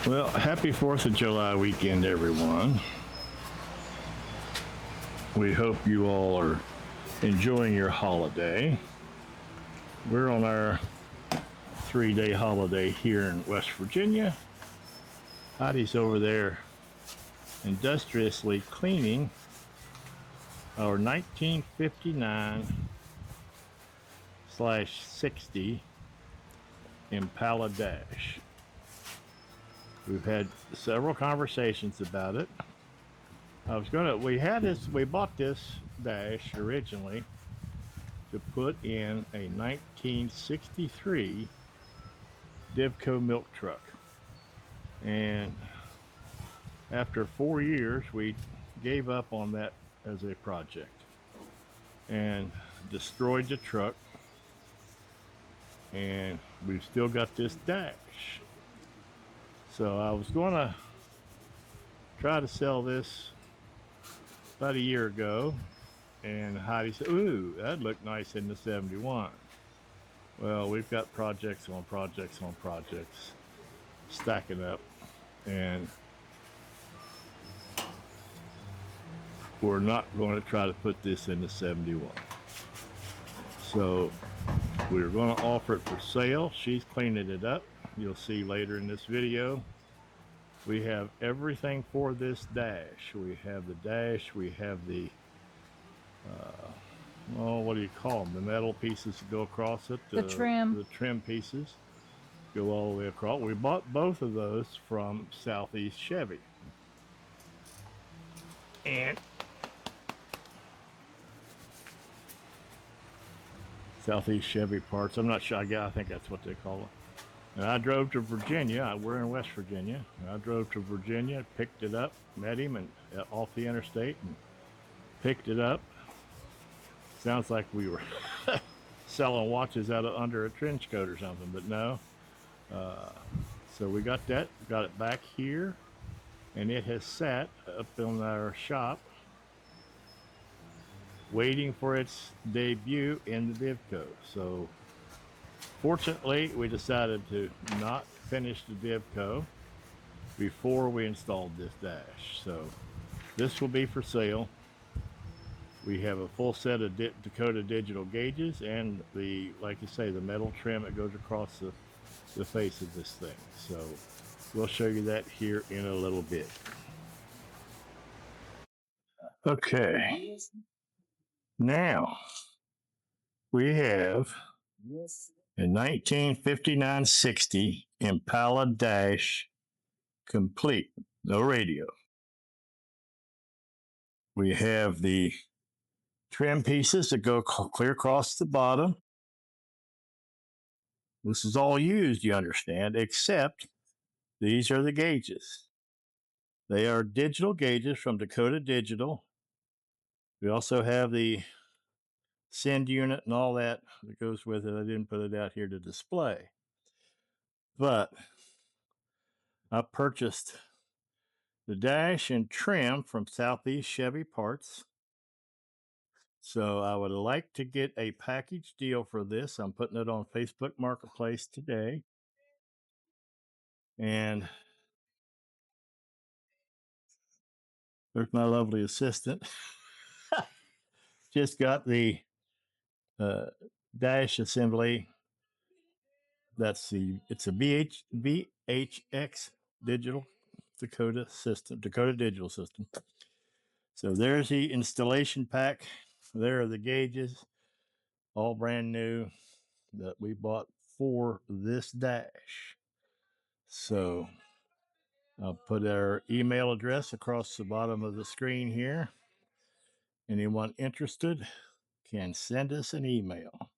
Well, happy 4th of July weekend, everyone. We hope you all are enjoying your holiday. We're on our 3-day holiday here in West Virginia. Heidi's over there industriously cleaning our 1959/60 Impala Dash. We've had several conversations about it. We bought this Dash originally to put in a 1963 Divco milk truck. And after 4 years, we gave up on that as a project and destroyed the truck. And we've still got this Dash. So I was going to try to sell this about a year ago, and Heidi said, "Ooh, that'd look nice in the 71." Well, we've got projects on projects on projects stacking up, and we're not going to try to put this in the 71. So we're going to offer it for sale. She's cleaning it up. You'll see later in this video. We have everything for this Dash. We have the Dash, we have the what do you call them? The metal pieces that go across it. The trim. The trim pieces go all the way across. We bought both of those from Southeast Chevy. And Southeast Chevy parts. I'm not sure. I think that's what they call it. And I drove to Virginia. We're in West Virginia. I drove to Virginia, picked it up, met him, and off the interstate, and picked it up. Sounds like we were selling watches out of under a trench coat or something, but no. So we got that, got it back here, and it has sat up in our shop waiting for its debut in the Divco. So fortunately, we decided to not finish the Divco before we installed this Dash. So this will be for sale. We have a full set of Dakota digital gauges and like you say, the metal trim that goes across the face of this thing. So we'll show you that here in a little bit. Okay. Now we have a 1959/60 Impala Dash complete, no radio. We have the trim pieces that go clear across the bottom. This is all used, you understand, except these are the gauges. They are digital gauges from Dakota Digital. We also have the send unit and all that goes with it. I didn't put it out here to display. But I purchased the Dash and trim from Southeast Chevy Parts. So I would like to get a package deal for this. I'm putting it on Facebook Marketplace today. And there's my lovely assistant. Just got the Dash assembly. It's a VHX digital Dakota digital system. So there's the installation pack. There are the gauges, all brand new that we bought for this Dash. So I'll put our email address across the bottom of the screen here. Anyone interested can send us an email.